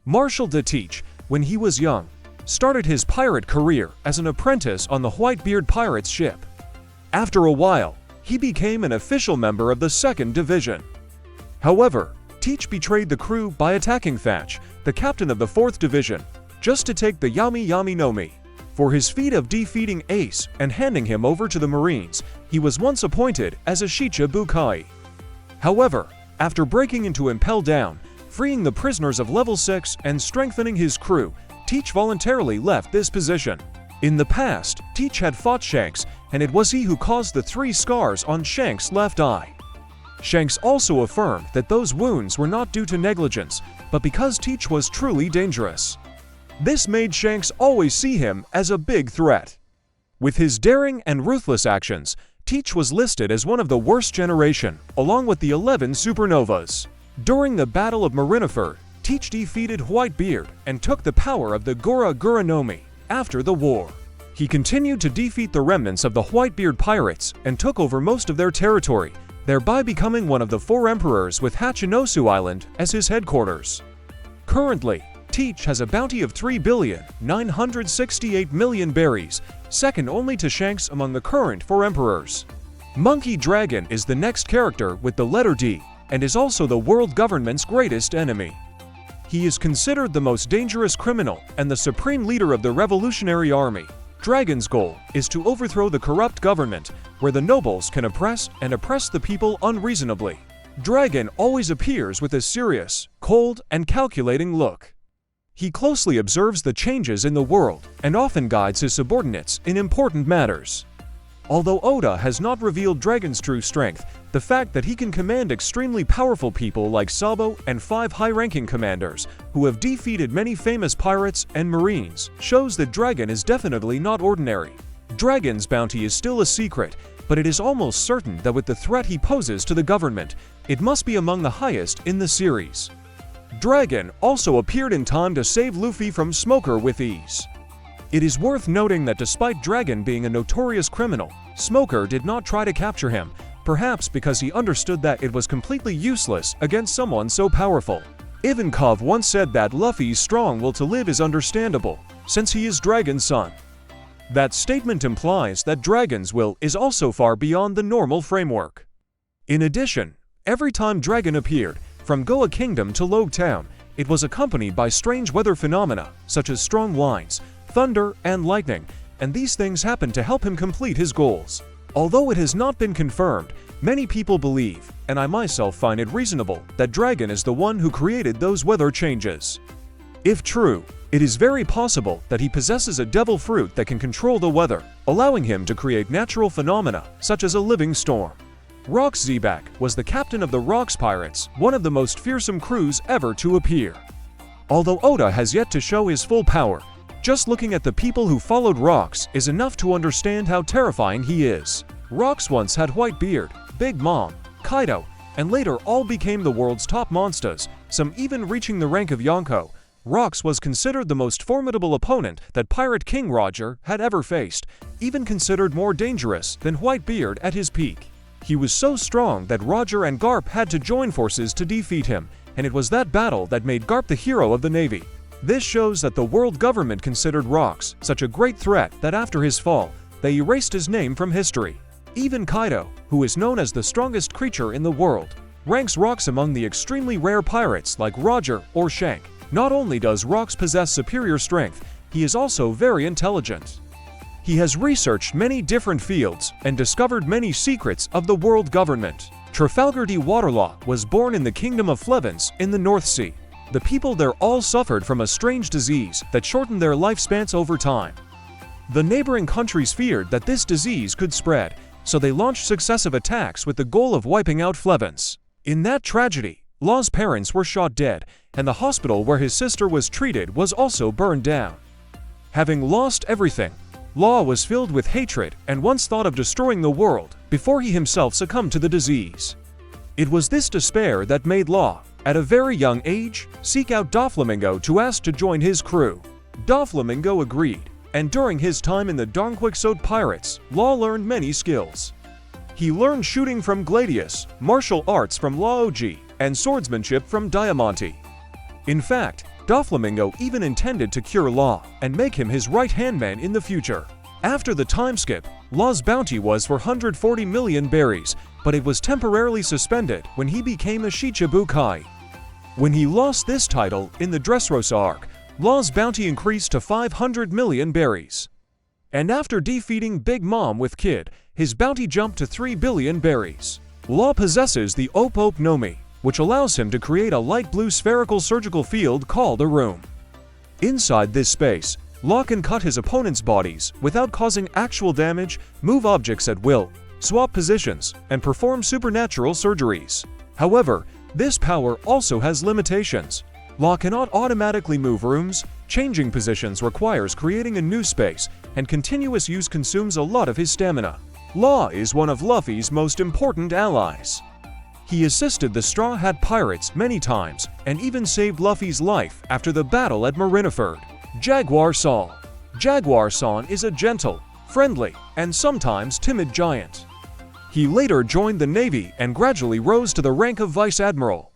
Marshal de Teach, when he was young, started his pirate career as an apprentice on the Whitebeard pirates ship. After a while, he became an official member of the 2nd Division. However, Teach betrayed the crew by attacking Thatch, the captain of the 4th Division, just to take the Yami Yami no Mi. For his feat of defeating Ace and handing him over to the Marines, he was once appointed as a Shicha Bukai. However, after breaking into Impel Down, freeing the prisoners of Level 6 and strengthening his crew, Teach voluntarily left this position. In the past, Teach had fought Shanks, and it was he who caused the 3 scars on Shanks' left eye. Shanks also affirmed that those wounds were not due to negligence, but because Teach was truly dangerous. This made Shanks always see him as a big threat. With his daring and ruthless actions, Teach was listed as one of the worst generation, along with the 11 supernovas. During the Battle of Marineford, Teach defeated Whitebeard and took the power of the Gora Gura no Mi after the war. He continued to defeat the remnants of the Whitebeard pirates and took over most of their territory, thereby becoming one of the 4 emperors with Hachinosu Island as his headquarters. Currently, Teach has a bounty of 3,968,000,000 berries, second only to Shanks among the current 4 emperors. Monkey Dragon is the next character with the letter D, and is also the world government's greatest enemy. He is considered the most dangerous criminal and the supreme leader of the Revolutionary Army. Dragon's goal is to overthrow the corrupt government, where the nobles can oppress the people unreasonably. Dragon always appears with a serious, cold, and calculating look. He closely observes the changes in the world and often guides his subordinates in important matters. Although Oda has not revealed Dragon's true strength, the fact that he can command extremely powerful people like Sabo and 5 high-ranking commanders who have defeated many famous pirates and marines shows that Dragon is definitely not ordinary. Dragon's bounty is still a secret, but it is almost certain that with the threat he poses to the government, it must be among the highest in the series. Dragon also appeared in time to save Luffy from Smoker with ease. It is worth noting that despite Dragon being a notorious criminal, Smoker did not try to capture him, perhaps because he understood that it was completely useless against someone so powerful. Ivankov once said that Luffy's strong will to live is understandable, since he is Dragon's son. That statement implies that Dragon's will is also far beyond the normal framework. In addition, every time Dragon appeared, from Goa Kingdom to Logue Town, it was accompanied by strange weather phenomena, such as strong winds, thunder, and lightning, and these things happened to help him complete his goals. Although it has not been confirmed, many people believe, and I myself find it reasonable, that Dragon is the one who created those weather changes. If true, it is very possible that he possesses a devil fruit that can control the weather, allowing him to create natural phenomena, such as a living storm. Rox Xebec was the captain of the Rox Pirates, one of the most fearsome crews ever to appear. Although Oda has yet to show his full power, just looking at the people who followed Rox is enough to understand how terrifying he is. Rox once had Whitebeard, Big Mom, Kaido, and later all became the world's top monsters, some even reaching the rank of Yonko. Rox was considered the most formidable opponent that Pirate King Roger had ever faced, even considered more dangerous than Whitebeard at his peak. He was so strong that Roger and Garp had to join forces to defeat him, and it was that battle that made Garp the hero of the Navy. This shows that the world government considered Rox such a great threat that after his fall, they erased his name from history. Even Kaido, who is known as the strongest creature in the world, ranks Rox among the extremely rare pirates like Roger or Shank. Not only does Rox possess superior strength, he is also very intelligent. He has researched many different fields and discovered many secrets of the world government. Trafalgar D. Waterlaw was born in the Kingdom of Flevens in the North Sea. The people there all suffered from a strange disease that shortened their lifespans over time. The neighboring countries feared that this disease could spread, so they launched successive attacks with the goal of wiping out Flevens. In that tragedy, Law's parents were shot dead, and the hospital where his sister was treated was also burned down. Having lost everything, Law was filled with hatred and once thought of destroying the world before he himself succumbed to the disease. It was this despair that made Law, at a very young age, seek out Doflamingo to ask to join his crew. Doflamingo agreed, and during his time in the Darnquixote Pirates, Law learned many skills. He learned shooting from Gladius, martial arts from Laoji, and swordsmanship from Diamante. In fact, Doflamingo even intended to cure Law and make him his right-hand man in the future. After the time skip, Law's bounty was for 140 million berries, but it was temporarily suspended when he became a Shichibukai. When he lost this title in the Dressrosa arc, Law's bounty increased to 500 million berries. And after defeating Big Mom with Kid, his bounty jumped to 3 billion berries. Law possesses the Op Nomi, which allows him to create a light blue spherical surgical field called a room. Inside this space, Law can cut his opponent's bodies without causing actual damage, move objects at will, swap positions, and perform supernatural surgeries. However, this power also has limitations. Law cannot automatically move rooms, changing positions requires creating a new space, and continuous use consumes a lot of his stamina. Law is one of Luffy's most important allies. He assisted the Straw Hat Pirates many times and even saved Luffy's life after the battle at Marineford. Jaguar Saul. Jaguar-san is a gentle, friendly, and sometimes timid giant. He later joined the Navy and gradually rose to the rank of Vice Admiral.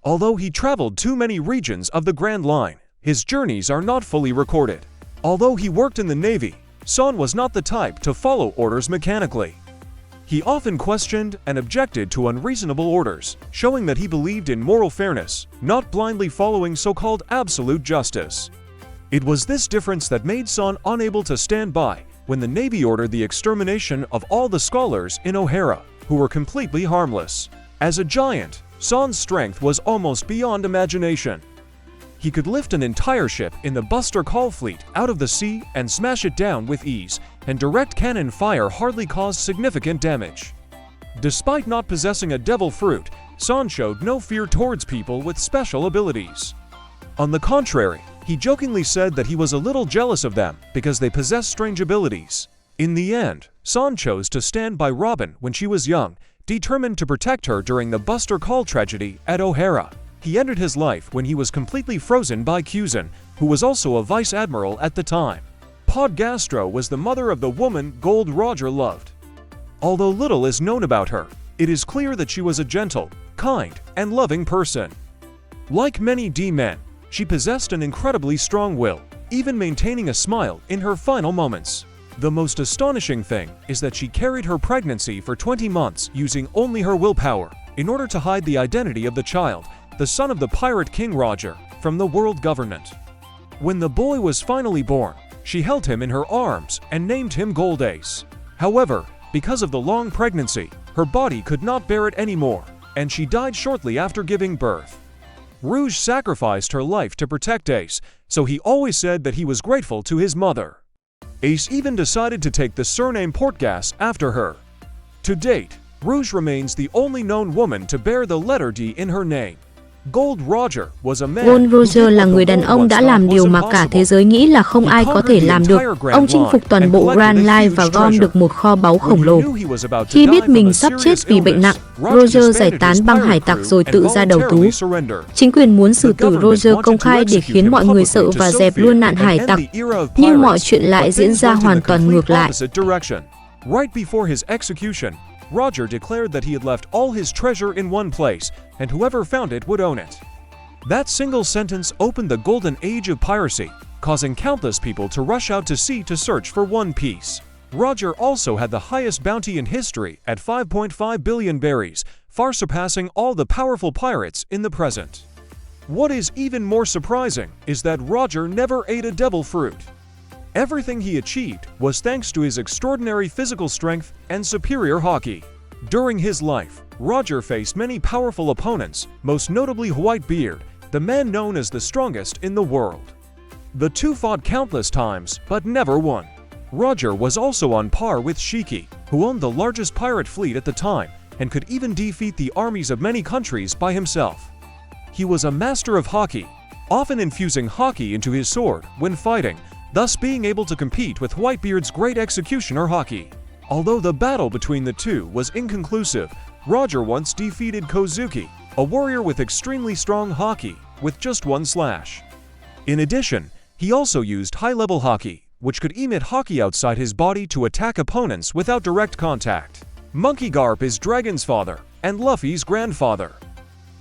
Although he traveled too many regions of the Grand Line, his journeys are not fully recorded. Although he worked in the Navy, San was not the type to follow orders mechanically. He often questioned and objected to unreasonable orders, showing that he believed in moral fairness, not blindly following so-called absolute justice. It was this difference that made San unable to stand by when the Navy ordered the extermination of all the scholars in O'Hara, who were completely harmless. As a giant, San's strength was almost beyond imagination. He could lift an entire ship in the Buster Call fleet out of the sea and smash it down with ease, and direct cannon fire hardly caused significant damage. Despite not possessing a devil fruit, San showed no fear towards people with special abilities. On the contrary, he jokingly said that he was a little jealous of them because they possessed strange abilities. In the end, San chose to stand by Robin when she was young, determined to protect her during the Buster Call tragedy at O'Hara. He ended his life when he was completely frozen by Kuzan, who was also a vice admiral at the time. Podgastro was the mother of the woman Gold Roger loved. Although little is known about her, it is clear that she was a gentle, kind, and loving person. Like many D-men, she possessed an incredibly strong will, even maintaining a smile in her final moments. The most astonishing thing is that she carried her pregnancy for 20 months using only her willpower, in order to hide the identity of the child, the son of the Pirate King Roger, from the world government. When the boy was finally born, she held him in her arms and named him Gol D. However, because of the long pregnancy, her body could not bear it anymore, and she died shortly after giving birth. Rouge sacrificed her life to protect Ace, so he always said that he was grateful to his mother. Ace even decided to take the surname Portgas after her. To date, Rouge remains the only known woman to bear the letter D in her name. Gold Roger was a man Gold Roger là người đàn ông đã làm điều mà cả thế giới nghĩ là không ai có thể làm được. Ông chinh phục toàn bộ Grand Line và gom được một kho báu khổng lồ. Khi biết mình sắp chết vì bệnh nặng, Roger giải tán băng hải tặc rồi tự ra đầu thú. Chính quyền muốn xử tử Roger công khai để khiến mọi người sợ và dẹp luôn nạn hải tặc. Nhưng mọi chuyện lại diễn ra hoàn toàn ngược lại. Right before his execution, Roger declared that he had left all his treasure in one place, and whoever found it would own it. That single sentence opened the golden age of piracy, causing countless people to rush out to sea to search for one piece. Roger also had the highest bounty in history at 5.5 billion berries, far surpassing all the powerful pirates in the present. What is even more surprising is that Roger never ate a devil fruit. Everything he achieved was thanks to his extraordinary physical strength and superior hockey. During his life, Roger faced many powerful opponents, most notably Whitebeard, the man known as the strongest in the world. The two fought countless times, but never won. Roger was also on par with Shiki, who owned the largest pirate fleet at the time and could even defeat the armies of many countries by himself. He was a master of hockey, often infusing hockey into his sword when fighting, thus being able to compete with Whitebeard's great executioner hockey. Although the battle between the two was inconclusive, Roger once defeated Kozuki, a warrior with extremely strong hockey, with just one slash. In addition, he also used high-level hockey, which could emit hockey outside his body to attack opponents without direct contact. Monkey Garp is Dragon's father and Luffy's grandfather.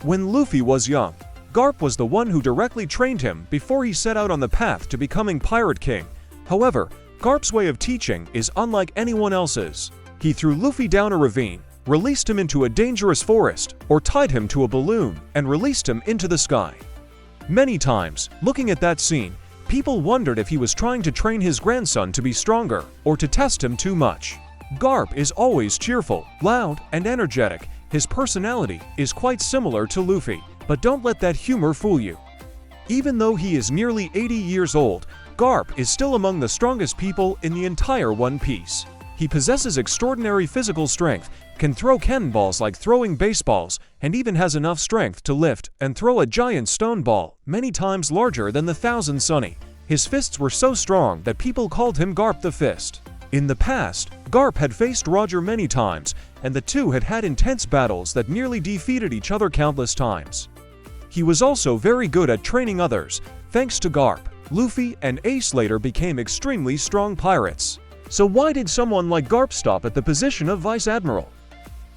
When Luffy was young, Garp was the one who directly trained him before he set out on the path to becoming Pirate King. However, Garp's way of teaching is unlike anyone else's. He threw Luffy down a ravine, released him into a dangerous forest, or tied him to a balloon and released him into the sky. Many times, looking at that scene, people wondered if he was trying to train his grandson to be stronger or to test him too much. Garp is always cheerful, loud, and energetic. His personality is quite similar to Luffy, but don't let that humor fool you. Even though he is nearly 80 years old, Garp is still among the strongest people in the entire One Piece. He possesses extraordinary physical strength, can throw cannonballs like throwing baseballs, and even has enough strength to lift and throw a giant stone ball, many times larger than the Thousand Sunny. His fists were so strong that people called him Garp the Fist. In the past, Garp had faced Roger many times, and the two had had intense battles that nearly defeated each other countless times. He was also very good at training others. Thanks to Garp, Luffy and Ace later became extremely strong pirates. So why did someone like Garp stop at the position of Vice Admiral?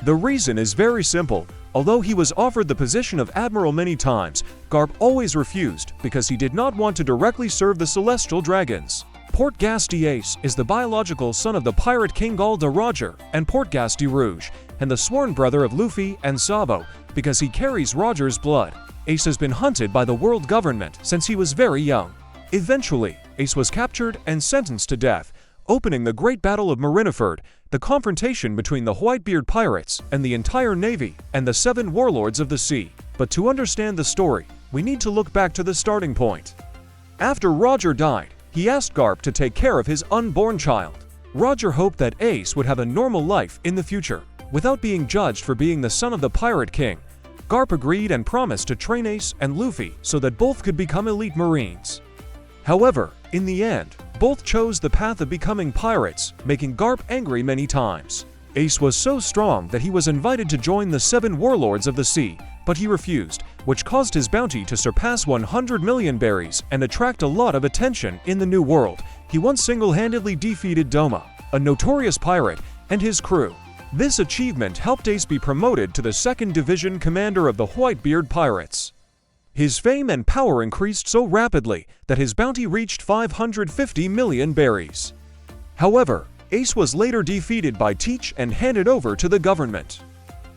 The reason is very simple. Although he was offered the position of Admiral many times, Garp always refused because he did not want to directly serve the Celestial Dragons. Portgas Ace is the biological son of the Pirate King Gol D Roger and Portgas Rouge, and the sworn brother of Luffy and Sabo because he carries Roger's blood. Ace has been hunted by the world government since he was very young. Eventually, Ace was captured and sentenced to death, opening the Great Battle of Marineford, the confrontation between the Whitebeard pirates and the entire navy and the 7 warlords of the sea. But to understand the story, we need to look back to the starting point. After Roger died, he asked Garp to take care of his unborn child. Roger hoped that Ace would have a normal life in the future, without being judged for being the son of the Pirate King. Garp agreed and promised to train Ace and Luffy so that both could become elite Marines. However, in the end, both chose the path of becoming pirates, making Garp angry many times. Ace was so strong that he was invited to join the 7 warlords of the sea, but he refused, which caused his bounty to surpass 100 million berries and attract a lot of attention in the New World. He once single-handedly defeated Doma, a notorious pirate, and his crew. This achievement helped Ace be promoted to the 2nd Division commander of the Whitebeard Pirates. His fame and power increased so rapidly that his bounty reached 550 million berries. However, Ace was later defeated by Teach and handed over to the government.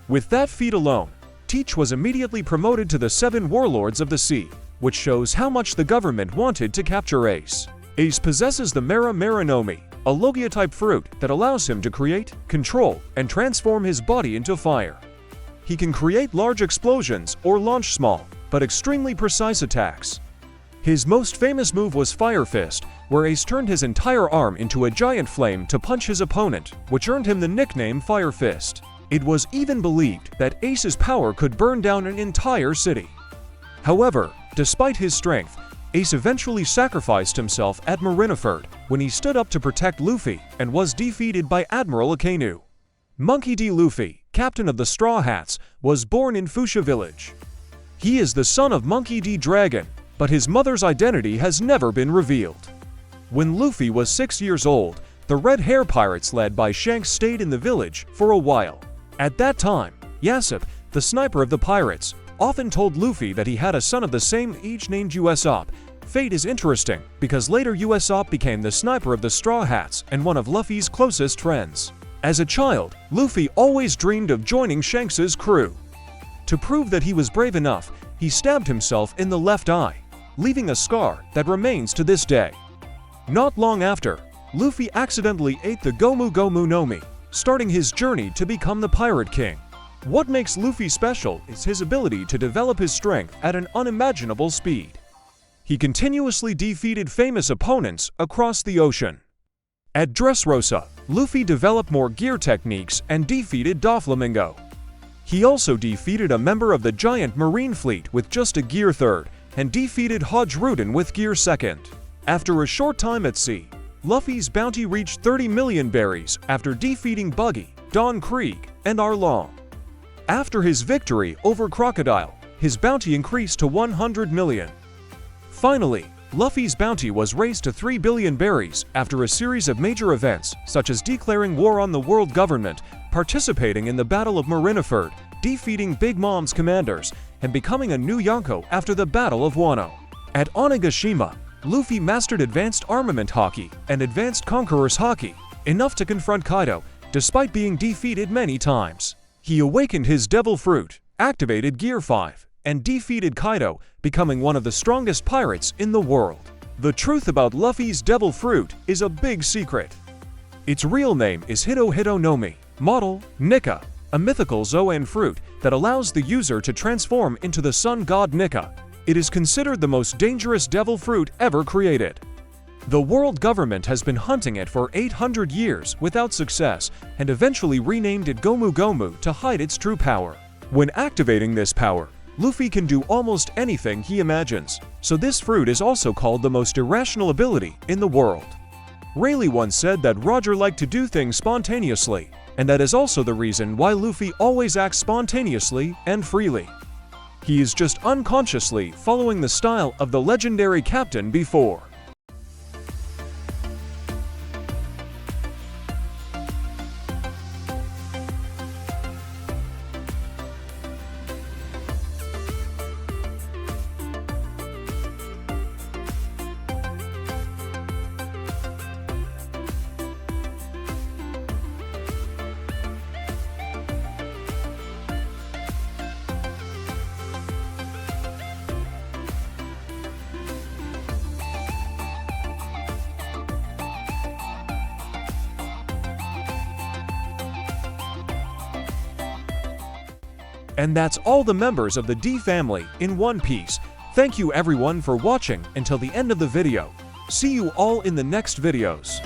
With that feat alone, Teach was immediately promoted to the 7 warlords of the sea, which shows how much the government wanted to capture Ace. Ace possesses the Mera Marinomi, a Logia-type fruit that allows him to create, control, and transform his body into fire. He can create large explosions or launch small, but extremely precise attacks. His most famous move was Fire Fist, where Ace turned his entire arm into a giant flame to punch his opponent, which earned him the nickname Fire Fist. It was even believed that Ace's power could burn down an entire city. However, despite his strength, Ace eventually sacrificed himself at Marineford when he stood up to protect Luffy and was defeated by Admiral Akainu. Monkey D. Luffy, captain of the Straw Hats, was born in Fuchsia Village. He is the son of Monkey D. Dragon, but his mother's identity has never been revealed. When Luffy was 6 years old, the Red Hair Pirates led by Shanks stayed in the village for a while. At that time, Yasopp, the sniper of the pirates, often told Luffy that he had a son of the same age named Usopp. Fate is interesting because later Usopp became the sniper of the Straw Hats and one of Luffy's closest friends. As a child, Luffy always dreamed of joining Shanks's crew. To prove that he was brave enough, he stabbed himself in the left eye, leaving a scar that remains to this day. Not long after, Luffy accidentally ate the Gomu Gomu no Mi, starting his journey to become the Pirate King. What makes Luffy special is his ability to develop his strength at an unimaginable speed. He continuously defeated famous opponents across the ocean. At Dressrosa, Luffy developed more gear techniques and defeated Doflamingo. He also defeated a member of the giant marine fleet with just a gear 3rd and defeated Hodge Rudin with gear 2nd. After a short time at sea, Luffy's bounty reached 30 million berries after defeating Buggy, Don Krieg, and Arlong. After his victory over Crocodile, his bounty increased to 100 million. Finally, Luffy's bounty was raised to 3 billion berries after a series of major events such as declaring war on the world government, participating in the Battle of Marineford, defeating Big Mom's commanders, and becoming a new Yonko after the Battle of Wano. At Onigashima, Luffy mastered Advanced Armament Haki and Advanced Conqueror's Haki, enough to confront Kaido, despite being defeated many times. He awakened his Devil Fruit, activated Gear 5, and defeated Kaido, becoming one of the strongest pirates in the world. The truth about Luffy's Devil Fruit is a big secret. Its real name is Hito Hito no Mi, model, Nika, a mythical Zoan fruit that allows the user to transform into the sun god Nika. It is considered the most dangerous devil fruit ever created. The world government has been hunting it for 800 years without success and eventually renamed it Gomu Gomu to hide its true power. When activating this power, Luffy can do almost anything he imagines, so this fruit is also called the most irrational ability in the world. Rayleigh once said that Roger liked to do things spontaneously, and that is also the reason why Luffy always acts spontaneously and freely. He is just unconsciously following the style of the legendary captain before. And that's all the members of the D family in one piece. Thank you everyone for watching until the end of the video. See you all in the next videos.